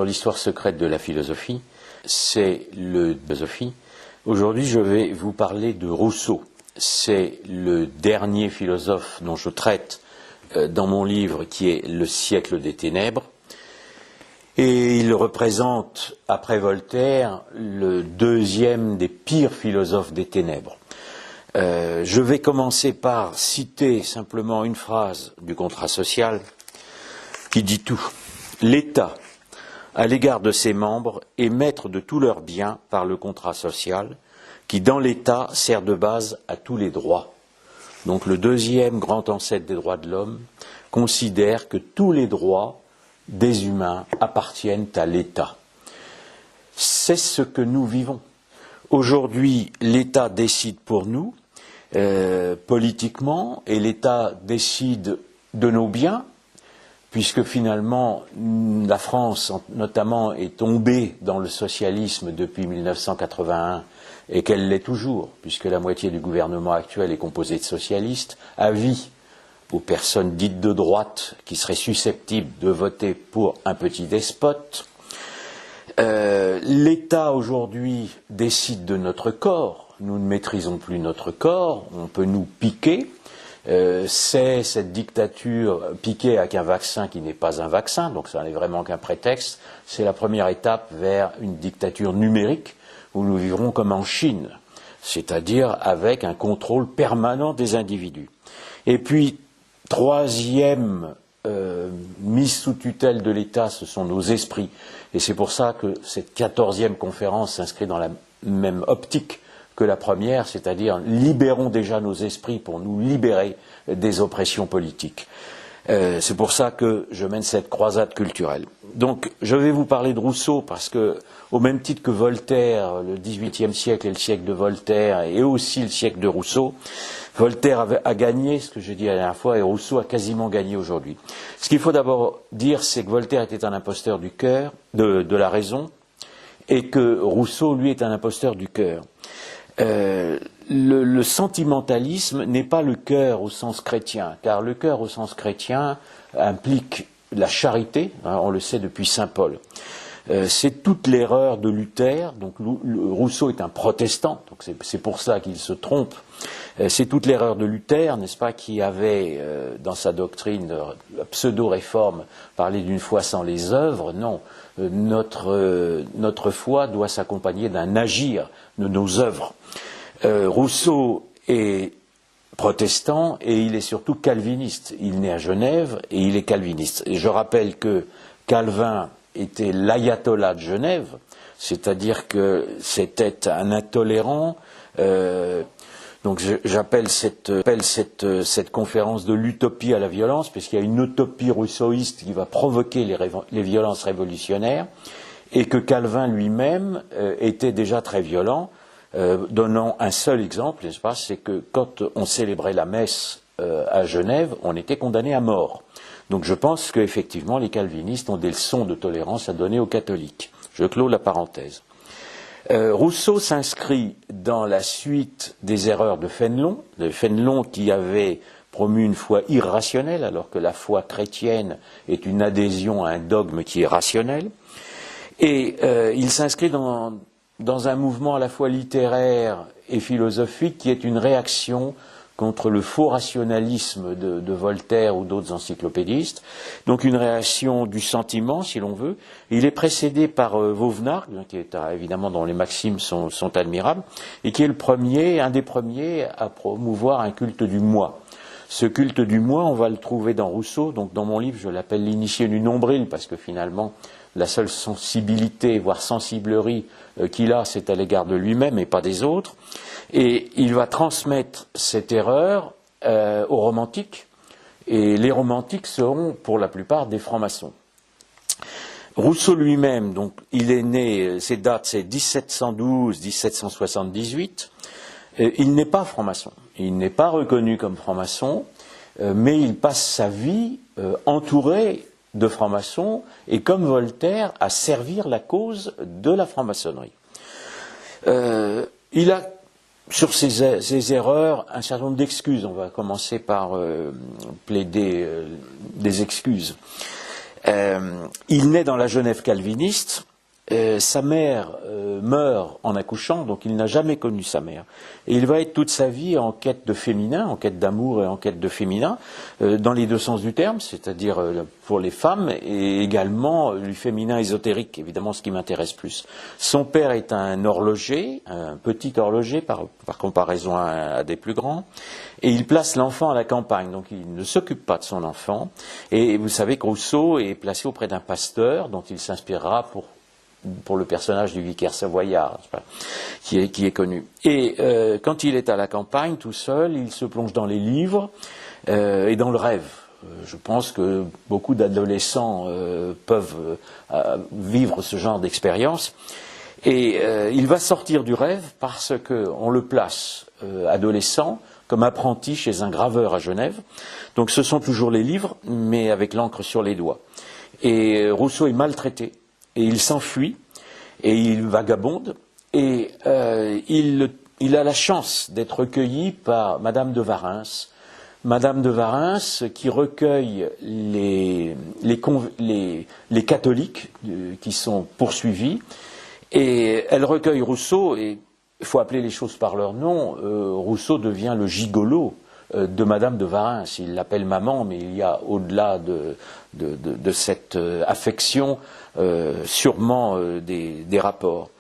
l'histoire secrète de la philosophie, c'est le philosophie. Aujourd'hui, je vais vous parler de Rousseau. C'est le dernier philosophe dont je traite dans mon livre qui est Le siècle des ténèbres. Et il représente, après Voltaire, le deuxième des pires philosophes des ténèbres. Je vais commencer par citer simplement une phrase du contrat social qui dit tout. L'État, à l'égard de ses membres, est maître de tous leurs biens par le contrat social, qui dans l'État sert de base à tous les droits. Donc le deuxième grand ancêtre des droits de l'homme considère que tous les droits des humains appartiennent à l'État. C'est ce que nous vivons. Aujourd'hui, l'État décide pour nous, politiquement, et l'État décide de nos biens, puisque finalement, la France, notamment, est tombée dans le socialisme depuis 1981, et qu'elle l'est toujours, puisque la moitié du gouvernement actuel est composée de socialistes, avis aux personnes dites de droite qui seraient susceptibles de voter pour un petit despote. L'État aujourd'hui décide de notre corps, nous ne maîtrisons plus notre corps, on peut nous piquer, c'est cette dictature piquée avec un vaccin qui n'est pas un vaccin, donc ça n'est vraiment qu'un prétexte, c'est la première étape vers une dictature numérique où nous vivrons comme en Chine, c'est-à-dire avec un contrôle permanent des individus. Et puis, troisième mise sous tutelle de l'État, ce sont nos esprits. Et c'est pour ça que cette 14e conférence s'inscrit dans la même optique que la première, c'est-à-dire libérons déjà nos esprits pour nous libérer des oppressions politiques. C'est pour ça que je mène cette croisade culturelle. Donc, je vais vous parler de Rousseau parce que, au même titre que Voltaire, le XVIIIe siècle est le siècle de Voltaire et aussi le siècle de Rousseau, Voltaire a gagné, ce que j'ai dit la dernière fois, et Rousseau a quasiment gagné aujourd'hui. Ce qu'il faut d'abord dire, c'est que Voltaire était un imposteur du cœur, de la raison, et que Rousseau, lui, est un imposteur du cœur. Le sentimentalisme n'est pas le cœur au sens chrétien, car le cœur au sens chrétien implique la charité, hein, on le sait depuis saint Paul. C'est toute l'erreur de Luther, donc Rousseau est un protestant, donc c'est pour ça qu'il se trompe. C'est toute l'erreur de Luther, n'est-ce pas, qui avait dans sa doctrine pseudo-réforme parlé d'une foi sans les œuvres. Non, notre foi doit s'accompagner d'un agir de nos œuvres. Rousseau est protestant et il est surtout calviniste. Il naît à Genève et il est calviniste. Et je rappelle que Calvin était l'ayatollah de Genève, c'est-à-dire que c'était un intolérant. Donc j'appelle cette conférence de l'utopie à la violence, puisqu'il y a une utopie rousseauiste qui va provoquer les violences révolutionnaires, et que Calvin lui-même était déjà très violent. Donnant un seul exemple, n'est-ce pas, c'est que quand on célébrait la messe à Genève, on était condamné à mort. Donc je pense qu'effectivement les calvinistes ont des leçons de tolérance à donner aux catholiques. Je clôt la parenthèse. Rousseau s'inscrit dans la suite des erreurs de Fénelon qui avait promu une foi irrationnelle, alors que la foi chrétienne est une adhésion à un dogme qui est rationnel. Et il s'inscrit dans un mouvement à la fois littéraire et philosophique qui est une réaction contre le faux rationalisme de Voltaire ou d'autres encyclopédistes, donc une réaction du sentiment, si l'on veut. Il est précédé par Vauvenargues, qui est évidemment dont les maximes sont admirables, et qui est un des premiers à promouvoir un culte du moi. Ce culte du moi, on va le trouver dans Rousseau, donc dans mon livre, je l'appelle l'initié du nombril, parce que finalement, la seule sensibilité, voire sensiblerie qu'il a, c'est à l'égard de lui-même et pas des autres. Et il va transmettre cette erreur aux romantiques, et les romantiques seront pour la plupart des francs-maçons. Rousseau lui-même, donc, il est né, ses dates c'est 1712-1778, il n'est pas franc-maçon, il n'est pas reconnu comme franc-maçon, mais il passe sa vie entouré de francs-maçons et comme Voltaire à servir la cause de la franc-maçonnerie. Il a sur ces erreurs un certain nombre d'excuses. On va commencer par plaider des excuses. Il naît dans la Genève calviniste. Sa mère meurt en accouchant, donc il n'a jamais connu sa mère. Et il va être toute sa vie en quête de féminin, en quête d'amour et en quête de féminin, dans les deux sens du terme, c'est-à-dire pour les femmes et également du féminin ésotérique, évidemment ce qui m'intéresse plus. Son père est un horloger, un petit horloger par comparaison à des plus grands, et il place l'enfant à la campagne, donc il ne s'occupe pas de son enfant. Et vous savez que Rousseau est placé auprès d'un pasteur dont il s'inspirera pour le personnage du vicaire savoyard, qui est connu. Et quand il est à la campagne, tout seul, il se plonge dans les livres et dans le rêve. Je pense que beaucoup d'adolescents peuvent vivre ce genre d'expérience. Et il va sortir du rêve parce qu'on le place adolescent comme apprenti chez un graveur à Genève. Donc ce sont toujours les livres, mais avec l'encre sur les doigts. Et Rousseau est maltraité. Et il s'enfuit, et il vagabonde, et il a la chance d'être recueilli par Madame de Warens. Madame de Warens qui recueille les catholiques qui sont poursuivis, et elle recueille Rousseau, et il faut appeler les choses par leur nom. Rousseau devient le gigolo de Madame de Warens. Il l'appelle maman, mais il y a au-delà de cette affection sûrement des rapports.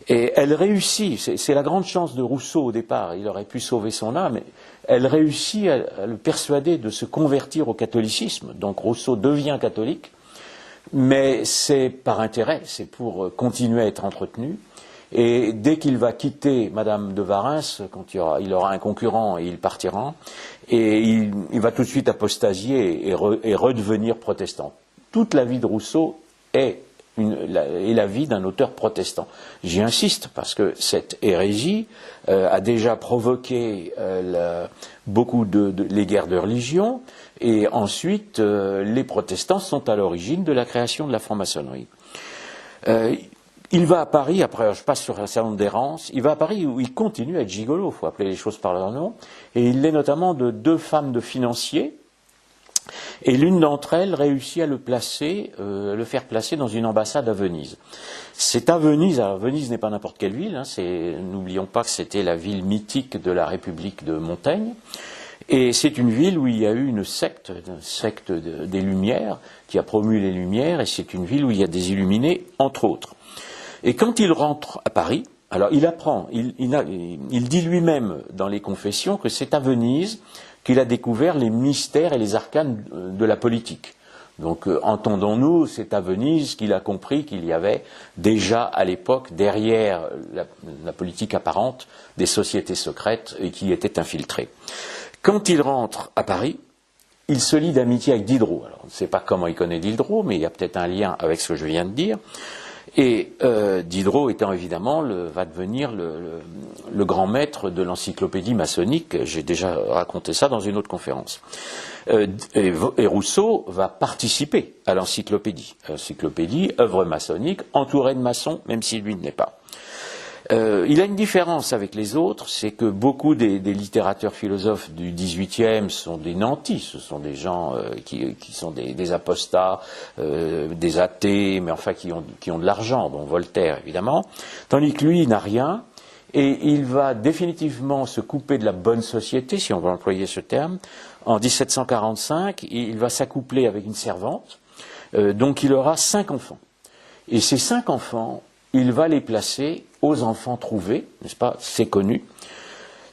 Et elle réussit, c'est la grande chance de Rousseau au départ, il aurait pu sauver son âme, elle réussit à le persuader de se convertir au catholicisme. Donc Rousseau devient catholique, mais c'est par intérêt, c'est pour continuer à être entretenu. Et dès qu'il va quitter Madame de Warens, quand il aura un concurrent et il partira, et il va tout de suite apostasier et redevenir protestant. Toute la vie de Rousseau est la vie d'un auteur protestant. J'y insiste parce que cette hérésie a déjà provoqué beaucoup les guerres de religion, et ensuite les protestants sont à l'origine de la création de la franc-maçonnerie. Il va à Paris, après je passe sur un salon d'errance, il va à Paris où il continue à être gigolo, il faut appeler les choses par leur nom, et il l'est notamment de deux femmes de financiers, et l'une d'entre elles réussit à le faire placer dans une ambassade à Venise. C'est à Venise, alors Venise n'est pas n'importe quelle ville, n'oublions pas que c'était la ville mythique de la République de Montaigne, et c'est une ville où il y a eu une secte des Lumières, qui a promu les Lumières, et c'est une ville où il y a des illuminés, entre autres. Et quand il rentre à Paris, alors il apprend, il dit lui-même dans les Confessions que c'est à Venise qu'il a découvert les mystères et les arcanes de la politique. Donc entendons-nous, c'est à Venise qu'il a compris qu'il y avait déjà à l'époque, derrière la politique apparente, des sociétés secrètes et qui étaient infiltrées. Quand il rentre à Paris, il se lie d'amitié avec Diderot. Alors, on ne sait pas comment il connaît Diderot, mais il y a peut-être un lien avec ce que je viens de dire. Et Diderot étant évidemment va devenir le grand maître de l'encyclopédie maçonnique. J'ai déjà raconté ça dans une autre conférence. Et Rousseau va participer à l'encyclopédie. L'encyclopédie, œuvre maçonnique, entourée de maçons, même si lui ne l'est pas. Il a une différence avec les autres, c'est que beaucoup des littérateurs philosophes du XVIIIe sont des nantis, ce sont des gens qui sont des apostats, des athées, mais enfin qui ont de l'argent, dont Voltaire évidemment, tandis que lui il n'a rien, et il va définitivement se couper de la bonne société, si on veut employer ce terme. En 1745, il va s'accoupler avec une servante, donc il aura 5 enfants. Et ces 5 enfants, il va les placer aux enfants trouvés, n'est-ce pas, c'est connu.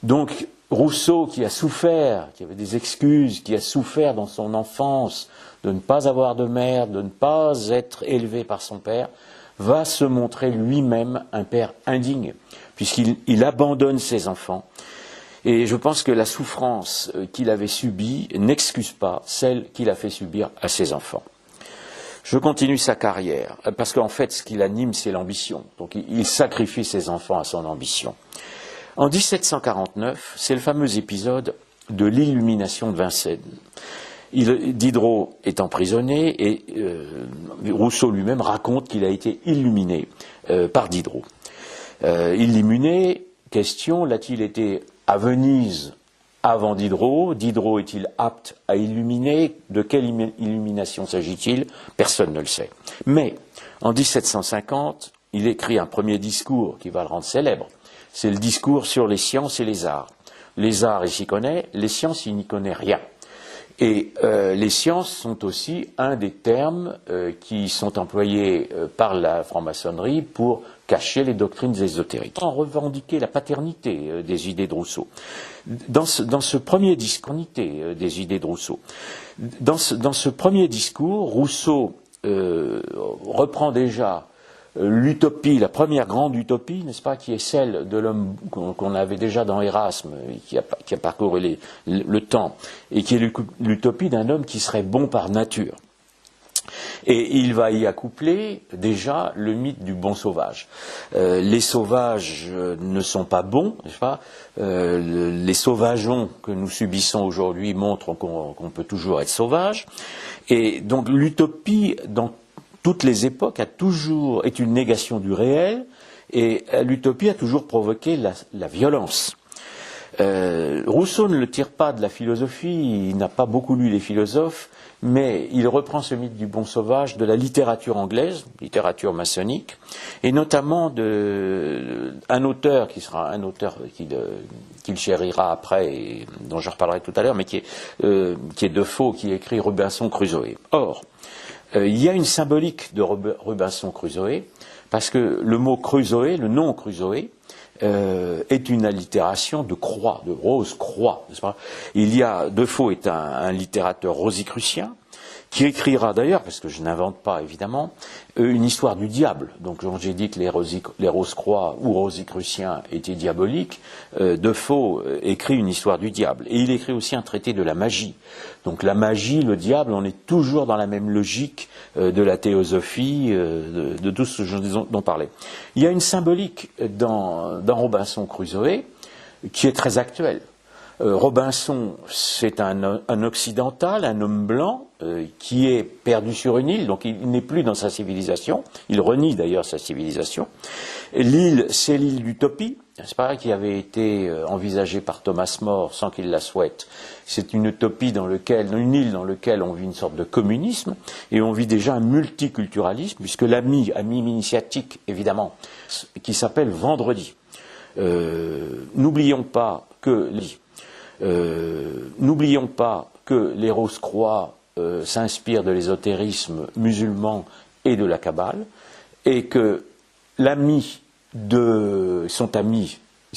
Donc Rousseau, qui a souffert, qui avait des excuses, qui a souffert dans son enfance de ne pas avoir de mère, de ne pas être élevé par son père, va se montrer lui-même un père indigne, puisqu'il abandonne ses enfants. Et je pense que la souffrance qu'il avait subie n'excuse pas celle qu'il a fait subir à ses enfants. Je continue sa carrière, parce qu'en fait, ce qui l'anime, c'est l'ambition. Donc, il sacrifie ses enfants à son ambition. En 1749, c'est le fameux épisode de l'illumination de Vincennes. Diderot est emprisonné et Rousseau lui-même raconte qu'il a été illuminé par Diderot. Illuminé, question, l'a-t-il été à Venise avant Diderot. Diderot est-il apte à illuminer? De quelle illumination s'agit-il? Personne ne le sait. Mais en 1750, il écrit un premier discours qui va le rendre célèbre. C'est le discours sur les sciences et les arts. Les arts, il s'y connaît, les sciences, il n'y connaît rien. Et les sciences sont aussi un des termes qui sont employés par la franc-maçonnerie pour cacher les doctrines ésotériques. On revendiquait la paternité des idées de Rousseau. Dans ce premier discours, des idées de Rousseau. Dans ce premier discours, Rousseau reprend déjà l'utopie, la première grande utopie, n'est-ce pas, qui est celle de l'homme qu'on avait déjà dans Erasme, qui a parcouru le temps, et qui est l'utopie d'un homme qui serait bon par nature. Et il va y accoupler déjà le mythe du bon sauvage. Les sauvages ne sont pas bons, n'est-ce pas? Les sauvageons que nous subissons aujourd'hui montrent qu'on peut toujours être sauvage. Et donc l'utopie, dans toutes les époques, est une négation du réel, et l'utopie a toujours provoqué la violence. Rousseau ne le tire pas de la philosophie, il n'a pas beaucoup lu les philosophes, mais il reprend ce mythe du bon sauvage de la littérature anglaise, littérature maçonnique, et notamment un auteur qui sera un auteur qu'il chérira après, et dont je reparlerai tout à l'heure, mais qui est Defoe, qui écrit Robinson Crusoe. Or, il y a une symbolique de Robinson Crusoe, parce que le mot Crusoe, le nom Crusoe, est une allitération de croix, de rose croix, n'est-ce pas? Defoe est un littérateur rosicrucien, qui écrira d'ailleurs, parce que je n'invente pas évidemment, une histoire du diable. Donc quand j'ai dit que les Rose-Croix ou Rosicruciens étaient diaboliques, Defoe écrit une histoire du diable. Et il écrit aussi un traité de la magie. Donc la magie, le diable, on est toujours dans la même logique de la théosophie, de tout ce dont on parlait. Il y a une symbolique dans Robinson Crusoe qui est très actuelle. Robinson, c'est un occidental, un homme blanc, qui est perdu sur une île, donc il n'est plus dans sa civilisation, il renie d'ailleurs sa civilisation. L'île, c'est l'île d'Utopie, c'est pas, qui avait été envisagée par Thomas More sans qu'il la souhaite. C'est une utopie une île dans laquelle on vit une sorte de communisme, et on vit déjà un multiculturalisme, puisque l'AMI initiatique, évidemment, qui s'appelle Vendredi. N'oublions pas que les Rose-Croix s'inspirent de l'ésotérisme musulman et de la Kabbale, et que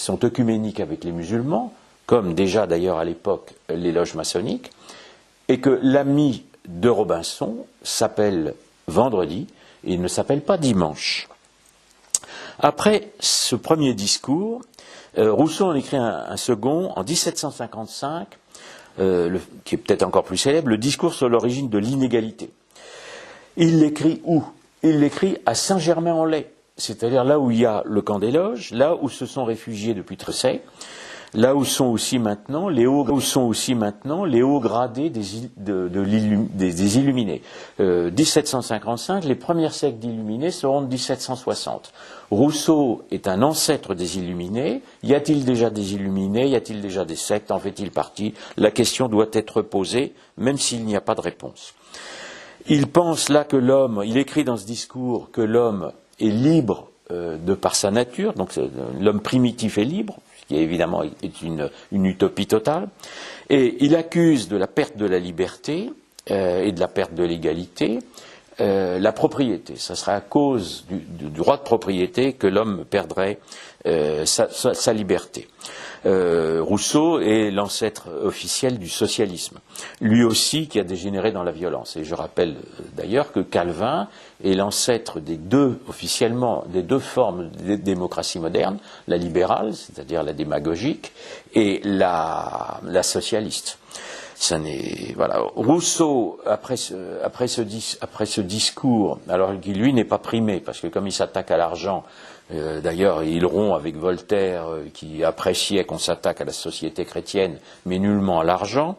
sont œcuméniques avec les musulmans, comme déjà d'ailleurs à l'époque les loges maçonniques, et que l'ami de Robinson s'appelle Vendredi, et il ne s'appelle pas Dimanche. Après ce premier discours, Rousseau en écrit un second en 1755, qui est peut-être encore plus célèbre, le discours sur l'origine de l'inégalité. Il l'écrit où? Il l'écrit à Saint-Germain-en-Laye, c'est-à-dire là où il y a le camp des loges, là où se sont réfugiés depuis Tresset, là où sont aussi maintenant les hauts gradés des illuminés. 1755, les premières sectes d'illuminés seront de 1760. Rousseau est un ancêtre des illuminés. Y a-t-il déjà des illuminés? Y a-t-il déjà des sectes? En fait-il partie? La question doit être posée, même s'il n'y a pas de réponse. Il pense là que il écrit dans ce discours que l'homme est libre de par sa nature, donc l'homme primitif est libre, ce qui évidemment est une utopie totale, et il accuse de la perte de la liberté et de la perte de l'égalité la propriété. Ça serait à cause du droit de propriété que l'homme perdrait sa liberté. Rousseau est l'ancêtre officiel du socialisme, lui aussi qui a dégénéré dans la violence. Et je rappelle d'ailleurs que Calvin est l'ancêtre officiellement des deux formes de démocratie moderne, la libérale, c'est-à-dire la démagogique, et la socialiste. Voilà. Rousseau, après ce discours, alors qu'il lui n'est pas primé, parce que comme il s'attaque à l'argent, d'ailleurs il rompt avec Voltaire, qui appréciait qu'on s'attaque à la société chrétienne, mais nullement à l'argent,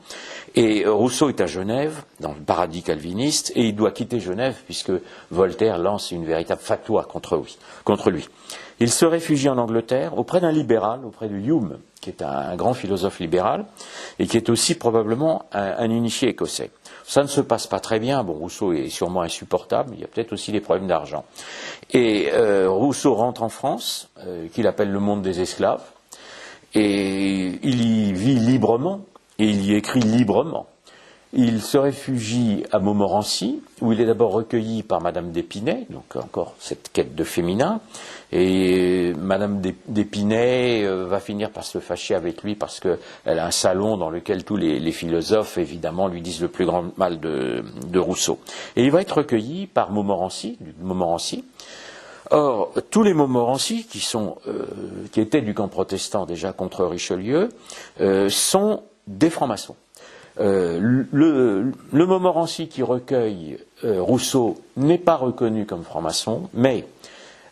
et Rousseau est à Genève, dans le paradis calviniste, et il doit quitter Genève, puisque Voltaire lance une véritable fatwa contre lui. Il se réfugie en Angleterre, auprès d'un libéral, auprès de Hume, qui est un grand philosophe libéral, et qui est aussi probablement un initié écossais. Ça ne se passe pas très bien. Bon, Rousseau est sûrement insupportable. Il y a peut-être aussi des problèmes d'argent. Et Rousseau rentre en France, qu'il appelle le monde des esclaves, et il y vit librement, et il y écrit librement. Il se réfugie à Montmorency, où il est d'abord recueilli par Madame d'Épinay, donc encore cette quête de féminin, et Madame d'Épinay va finir par se fâcher avec lui parce qu'elle a un salon dans lequel tous les philosophes, évidemment, lui disent le plus grand mal de Rousseau. Et il va être recueilli par Montmorency. Or, tous les Montmorency, qui étaient du camp protestant déjà contre Richelieu, sont des francs-maçons. Le Montmorency qui recueille Rousseau n'est pas reconnu comme franc-maçon, mais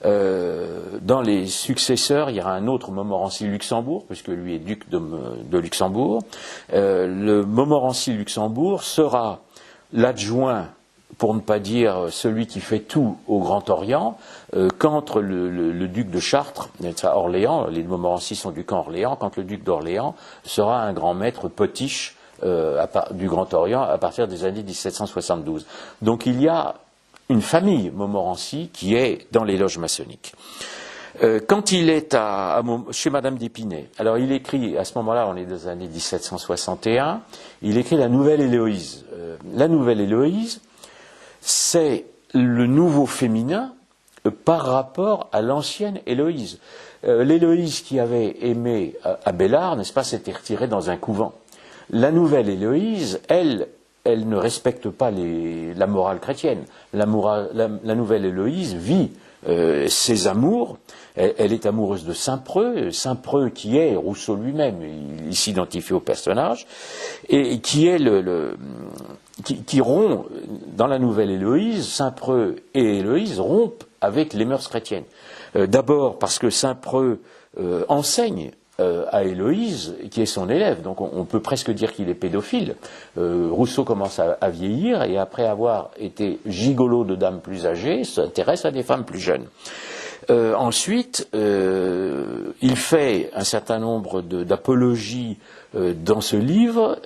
dans les successeurs, il y aura un autre Montmorency-Luxembourg, puisque lui est duc de Luxembourg. Le Montmorency-Luxembourg sera l'adjoint, pour ne pas dire celui qui fait tout au Grand Orient, quand le duc de Chartres, à Orléans, les Montmorency sont du camp Orléans, quand le duc d'Orléans sera un grand maître potiche du Grand Orient à partir des années 1772. Donc il y a une famille Montmorency qui est dans les loges maçonniques. Quand il est chez Madame d'Épinay, alors il écrit, à ce moment-là, on est dans les années 1761, il écrit la Nouvelle Héloïse. La Nouvelle Héloïse, c'est le nouveau féminin par rapport à l'ancienne Héloïse. L'Héloïse qui avait aimé Abélard, n'est-ce pas, s'était retirée dans un couvent. La Nouvelle Héloïse, elle ne respecte pas la morale chrétienne. La Nouvelle Héloïse vit ses amours. Elle est amoureuse de Saint-Preux qui est Rousseau lui-même, il s'identifie au personnage, et qui est qui rompt, dans la Nouvelle Héloïse, Saint-Preux et Héloïse rompent avec les mœurs chrétiennes. D'abord parce que Saint-Preux enseigne à Héloïse, qui est son élève, donc on peut presque dire qu'il est pédophile. Rousseau commence à vieillir, et après avoir été gigolo de dames plus âgées, s'intéresse à des femmes plus jeunes. Ensuite, il fait un certain nombre d'apologies dans ce livre,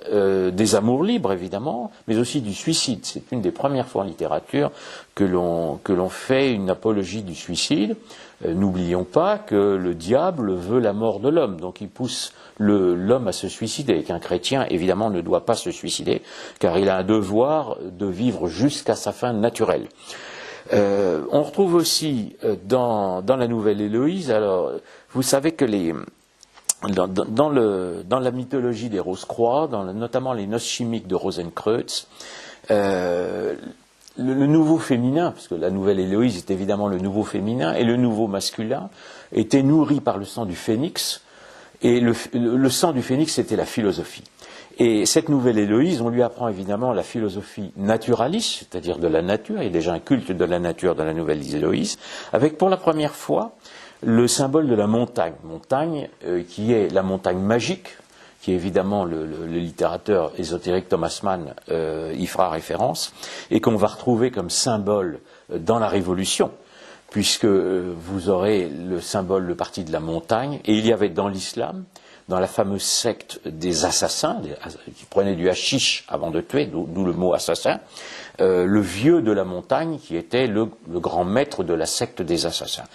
des amours libres évidemment, mais aussi du suicide. C'est une des premières fois en littérature que l'on fait une apologie du suicide. N'oublions pas que le diable veut la mort de l'homme, donc il pousse l'homme à se suicider, et qu'un chrétien évidemment ne doit pas se suicider, car il a un devoir de vivre jusqu'à sa fin naturelle. On retrouve aussi dans la Nouvelle Héloïse, alors vous savez que dans la mythologie des Rose-Croix, notamment les noces chimiques de Rosenkreutz, le nouveau féminin, parce que la Nouvelle Héloïse est évidemment le nouveau féminin, et le nouveau masculin était nourri par le sang du phénix, et le sang du phénix c'était la philosophie. Et cette Nouvelle Héloïse, on lui apprend évidemment la philosophie naturaliste, c'est-à-dire de la nature. Il y a déjà un culte de la nature dans la Nouvelle Héloïse, avec pour la première fois le symbole de la montagne. Montagne qui est la montagne magique, qui évidemment le littérateur ésotérique Thomas Mann y fera référence, et qu'on va retrouver comme symbole dans la Révolution, puisque vous aurez le symbole, le parti de la montagne, et il y avait dans l'islam, dans la fameuse secte des assassins, qui prenaient du hashish avant de tuer, d'où le mot assassin, le vieux de la montagne qui était le grand maître de la secte des assassins.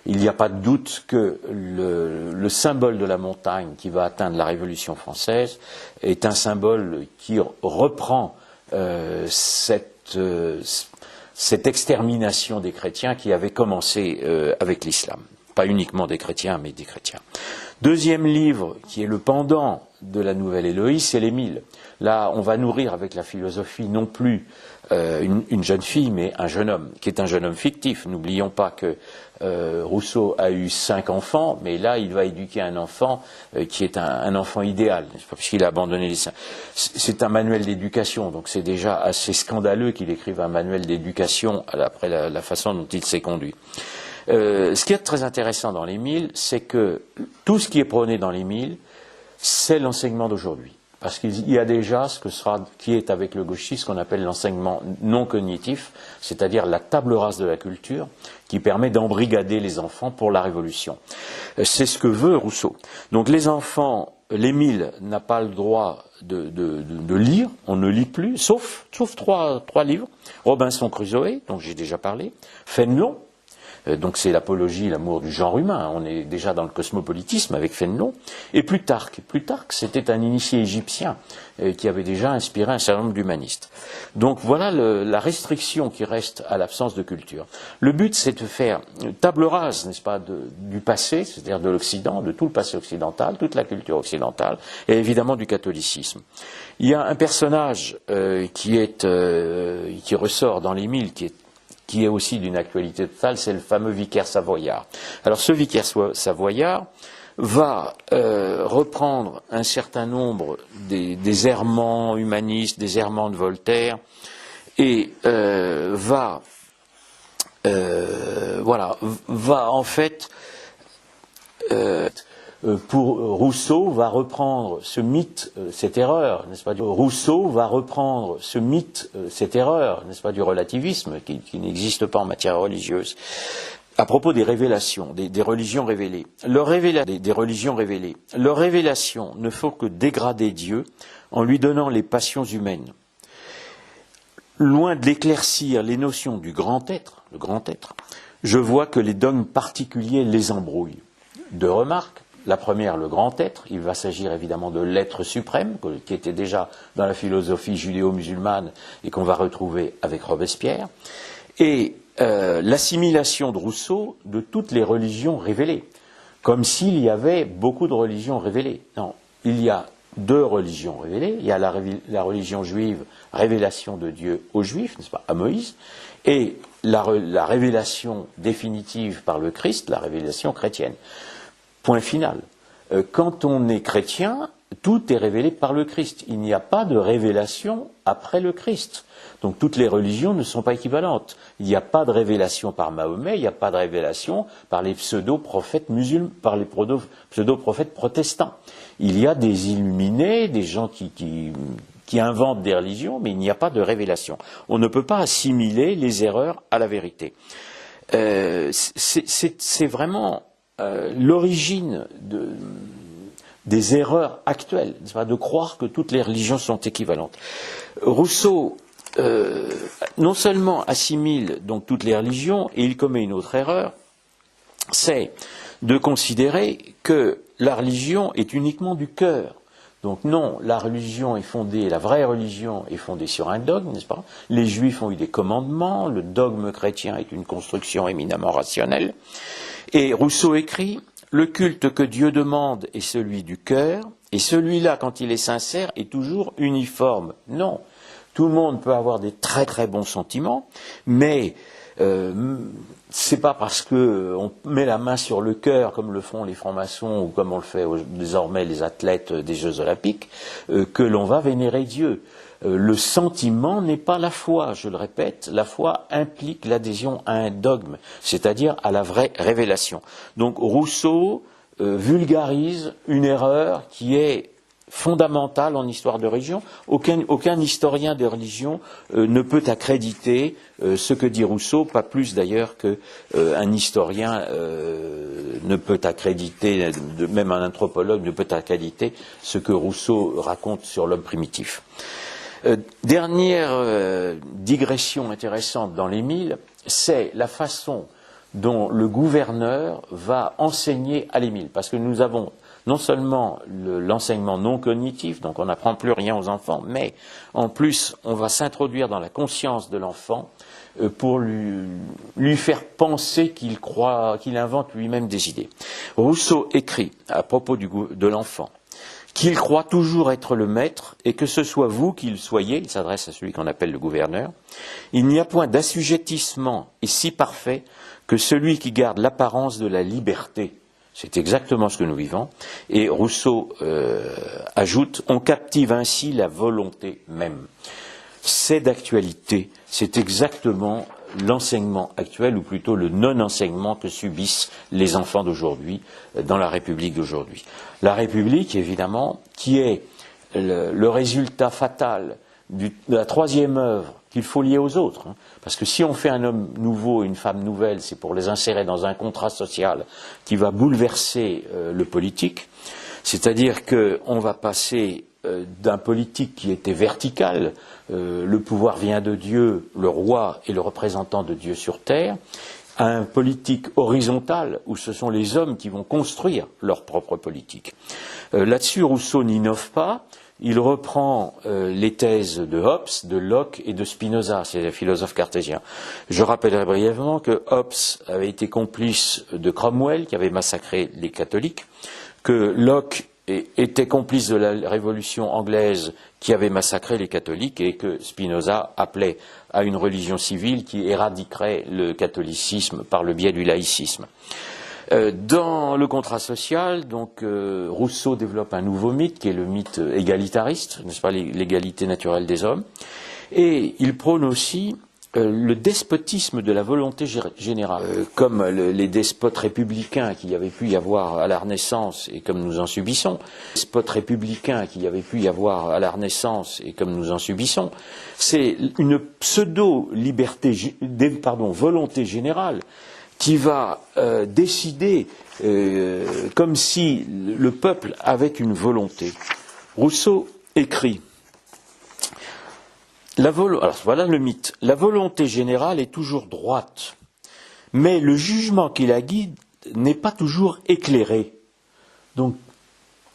Il n'y a pas de doute que le symbole de la montagne qui va atteindre la Révolution française est un symbole qui reprend cette extermination des chrétiens qui avait commencé avec l'islam. Pas uniquement des chrétiens, mais des chrétiens. Deuxième livre, qui est le pendant de la Nouvelle Héloïse, c'est l'Émile. Là, on va nourrir avec la philosophie non plus une jeune fille, mais un jeune homme, qui est un jeune homme fictif. N'oublions pas que Rousseau a eu 5 enfants, mais là, il va éduquer un enfant qui est un enfant idéal, puisqu'il a abandonné les 5. C'est un manuel d'éducation, donc c'est déjà assez scandaleux qu'il écrive un manuel d'éducation après la façon dont il s'est conduit. Ce qui est très intéressant dans l'Émile, c'est que tout ce qui est prôné dans l'Émile, c'est l'enseignement d'aujourd'hui. Parce qu'il y a déjà qui est avec le gauchisme, ce qu'on appelle l'enseignement non cognitif, c'est-à-dire la table rase de la culture, qui permet d'embrigader les enfants pour la Révolution. C'est ce que veut Rousseau. Donc les enfants l'Émile n'a pas le droit de lire, on ne lit plus, sauf trois livres. Robinson Crusoe, dont j'ai déjà parlé, Fénelon, donc c'est l'apologie, l'amour du genre humain, on est déjà dans le cosmopolitisme avec Fénelon, et Plutarque. Plutarque, c'était un initié égyptien qui avait déjà inspiré un certain nombre d'humanistes. Donc voilà la restriction qui reste à l'absence de culture. Le but, c'est de faire table rase, n'est-ce pas, du passé, c'est-à-dire de l'Occident, de tout le passé occidental, toute la culture occidentale, et évidemment du catholicisme. Il y a un personnage qui ressort dans l'Émile, qui est aussi d'une actualité totale, c'est le fameux vicaire savoyard. Alors ce vicaire savoyard va reprendre un certain nombre des errements humanistes, des errements de Voltaire, et va en fait pour Rousseau va reprendre ce mythe, cette erreur, n'est-ce pas? Rousseau va reprendre ce mythe, cette erreur, n'est-ce pas, du relativisme qui n'existe pas en matière religieuse. À propos des révélations, des religions révélées. Des religions révélées. Leur révélation ne faut que dégrader Dieu en lui donnant les passions humaines. Loin de l'éclaircir les notions du grand être, le grand être, je vois que les dogmes particuliers les embrouillent. Deux remarques. La première, le grand être. Il va s'agir évidemment de l'être suprême, qui était déjà dans la philosophie judéo-musulmane et qu'on va retrouver avec Robespierre. Et l'assimilation de Rousseau de toutes les religions révélées, comme s'il y avait beaucoup de religions révélées. Non, il y a deux religions révélées. Il y a la religion juive, révélation de Dieu aux Juifs, n'est-ce pas, à Moïse, et la révélation définitive par le Christ, la révélation chrétienne. Point final. Quand on est chrétien, tout est révélé par le Christ. Il n'y a pas de révélation après le Christ. Donc toutes les religions ne sont pas équivalentes. Il n'y a pas de révélation par Mahomet, il n'y a pas de révélation par les pseudo-prophètes musulmans, par les pseudo-prophètes protestants. Il y a des illuminés, des gens qui inventent des religions, mais il n'y a pas de révélation. On ne peut pas assimiler les erreurs à la vérité. C'est vraiment l'origine des erreurs actuelles, de croire que toutes les religions sont équivalentes. Rousseau non seulement assimile donc toutes les religions, et il commet une autre erreur, c'est de considérer que la religion est uniquement du cœur. Donc non, la vraie religion est fondée sur un dogme, n'est-ce pas? Les Juifs ont eu des commandements, le dogme chrétien est une construction éminemment rationnelle. Et Rousseau écrit « Le culte que Dieu demande est celui du cœur, et celui-là, quand il est sincère, est toujours uniforme. » Non, tout le monde peut avoir des très très bons sentiments, mais c'est pas parce qu'on met la main sur le cœur, comme le font les francs-maçons, ou comme on le fait désormais les athlètes des Jeux Olympiques, que l'on va vénérer Dieu. Le sentiment n'est pas la foi, je le répète, la foi implique l'adhésion à un dogme, c'est-à-dire à la vraie révélation. Donc Rousseau vulgarise une erreur qui est fondamentale en histoire de religion. Aucun historien de religion ne peut accréditer ce que dit Rousseau, pas plus d'ailleurs qu'un historien ne peut accréditer, même un anthropologue ne peut accréditer ce que Rousseau raconte sur l'homme primitif. Dernière digression intéressante dans l'Émile, c'est la façon dont le gouverneur va enseigner à l'Émile. Parce que nous avons non seulement l'enseignement non cognitif, donc on n'apprend plus rien aux enfants, mais en plus on va s'introduire dans la conscience de l'enfant pour lui faire penser qu'il invente lui-même des idées. Rousseau écrit à propos de l'enfant qu'il croit toujours être le maître, et que ce soit vous qui le soyez, il s'adresse à celui qu'on appelle le gouverneur, il n'y a point d'assujettissement et si parfait que celui qui garde l'apparence de la liberté. C'est exactement ce que nous vivons. Et Rousseau ajoute, on captive ainsi la volonté même. C'est d'actualité, c'est exactement l'enseignement actuel, ou plutôt le non-enseignement que subissent les enfants d'aujourd'hui dans la République d'aujourd'hui. La République, évidemment, qui est le résultat fatal de la troisième œuvre qu'il faut lier aux autres. Parce que si on fait un homme nouveau, une femme nouvelle, c'est pour les insérer dans un contrat social qui va bouleverser le politique. C'est-à-dire qu'on va passer d'un politique qui était vertical, le pouvoir vient de Dieu, le roi est le représentant de Dieu sur terre, à un politique horizontal où ce sont les hommes qui vont construire leur propre politique. Là-dessus, Rousseau n'innove pas. Il reprend les thèses de Hobbes, de Locke et de Spinoza, c'est les philosophes cartésiens. Je rappellerai brièvement que Hobbes avait été complice de Cromwell, qui avait massacré les catholiques, que Locke était complice de la révolution anglaise qui avait massacré les catholiques et que Spinoza appelait à une religion civile qui éradiquerait le catholicisme par le biais du laïcisme. Dans le contrat social, donc, Rousseau développe un nouveau mythe qui est le mythe égalitariste, n'est-ce pas, l'égalité naturelle des hommes, et il prône aussi le despotisme de la volonté générale, comme les despotes républicains qu'il y avait pu y avoir à la Renaissance et comme nous en subissons, c'est une pseudo-liberté, volonté générale qui va décider comme si le peuple avait une volonté. Rousseau écrit. Alors voilà le mythe. La volonté générale est toujours droite, mais le jugement qui la guide n'est pas toujours éclairé. Donc,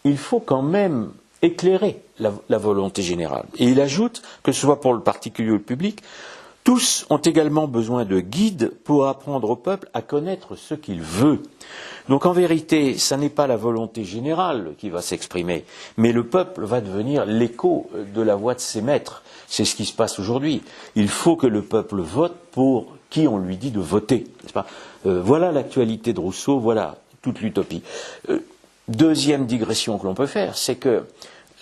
il faut quand même éclairer la volonté générale. Et il ajoute, que ce soit pour le particulier ou le public, tous ont également besoin de guides pour apprendre au peuple à connaître ce qu'il veut. Donc en vérité, ce n'est pas la volonté générale qui va s'exprimer, mais le peuple va devenir l'écho de la voix de ses maîtres. C'est ce qui se passe aujourd'hui. Il faut que le peuple vote pour qui on lui dit de voter, n'est-ce pas ? Voilà l'actualité de Rousseau, voilà toute l'utopie. Deuxième digression que l'on peut faire, c'est que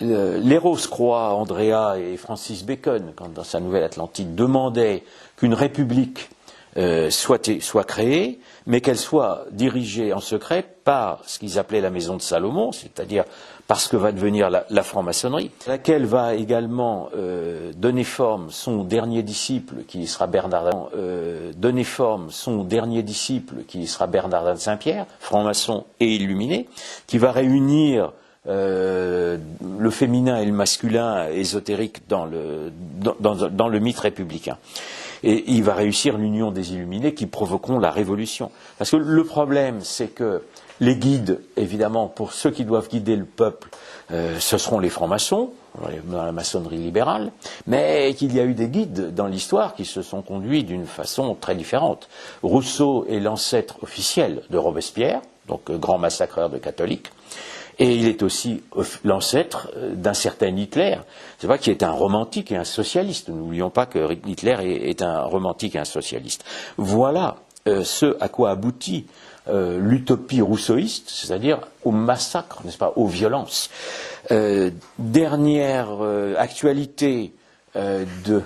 Léros-Croix, Andrea et Francis Bacon, quand dans sa Nouvelle Atlantide, demandaient qu'une république soit créée, mais qu'elle soit dirigée en secret par ce qu'ils appelaient la maison de Salomon, c'est-à-dire par ce que va devenir la franc-maçonnerie, laquelle va également donner forme son dernier disciple, qui sera Bernardin de Saint-Pierre, franc-maçon et illuminé, qui va réunir le féminin et le masculin ésotérique dans le mythe républicain. Et il va réussir l'union des illuminés qui provoqueront la révolution. Parce que le problème, c'est que les guides, évidemment, pour ceux qui doivent guider le peuple, ce seront les francs-maçons, dans la maçonnerie libérale, mais qu'il y a eu des guides dans l'histoire qui se sont conduits d'une façon très différente. Rousseau est l'ancêtre officiel de Robespierre, donc grand massacreur de catholiques, et il est aussi l'ancêtre d'un certain Hitler, c'est vrai, qui est un romantique et un socialiste. N'oublions pas que Hitler est un romantique et un socialiste. Voilà ce à quoi aboutit l'utopie rousseauiste, c'est-à-dire au massacre, n'est-ce pas, aux violences. Dernière actualité des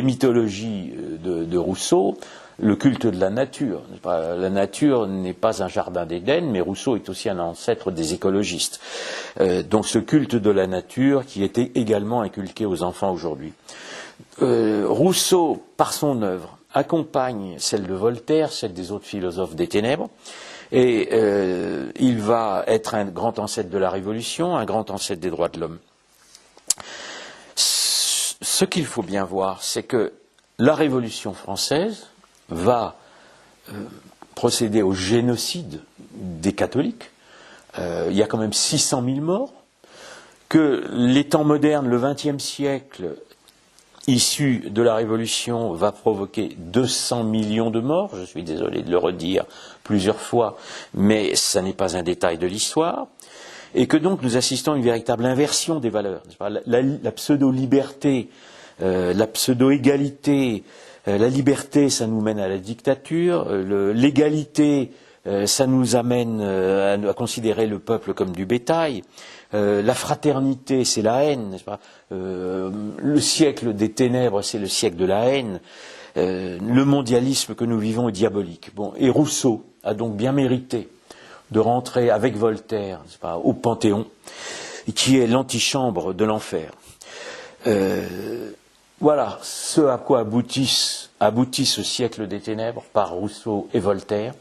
mythologies de Rousseau, le culte de la nature. La nature n'est pas un jardin d'Éden, mais Rousseau est aussi un ancêtre des écologistes. Donc ce culte de la nature qui était également inculqué aux enfants aujourd'hui. Rousseau, par son œuvre, accompagne celle de Voltaire, celle des autres philosophes des ténèbres, et il va être un grand ancêtre de la Révolution, un grand ancêtre des droits de l'homme. Ce qu'il faut bien voir, c'est que la Révolution française va procéder au génocide des catholiques. Il y a quand même 600 000 morts, que les temps modernes, le XXe siècle, issu de la Révolution, va provoquer 200 millions de morts. Je suis désolé de le redire plusieurs fois, mais ça n'est pas un détail de l'histoire. Et que donc nous assistons à une véritable inversion des valeurs. La pseudo-liberté, la pseudo-égalité, la liberté, ça nous mène à la dictature. L'égalité, ça nous amène à considérer le peuple comme du bétail. La fraternité, c'est la haine, n'est-ce pas ? Le siècle des ténèbres, c'est le siècle de la haine. Le mondialisme que nous vivons est diabolique. Bon, et Rousseau a donc bien mérité de rentrer avec Voltaire, n'est-ce pas, au Panthéon, qui est l'antichambre de l'enfer. Voilà ce à quoi aboutit ce siècle des ténèbres par Rousseau et Voltaire.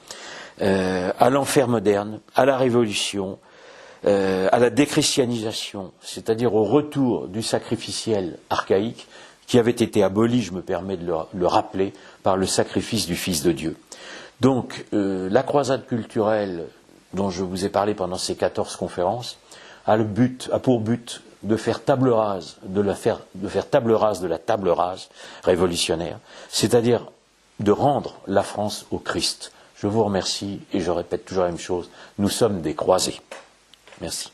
à l'enfer moderne, à la Révolution, à la déchristianisation, c'est-à-dire au retour du sacrificiel archaïque qui avait été aboli, je me permets de le rappeler, par le sacrifice du Fils de Dieu. Donc, la croisade culturelle dont je vous ai parlé pendant ces 14 conférences a pour but de faire table rase, de faire table rase de la table rase révolutionnaire, c'est-à-dire de rendre la France au Christ. Je vous remercie et je répète toujours la même chose, nous sommes des croisés. Merci.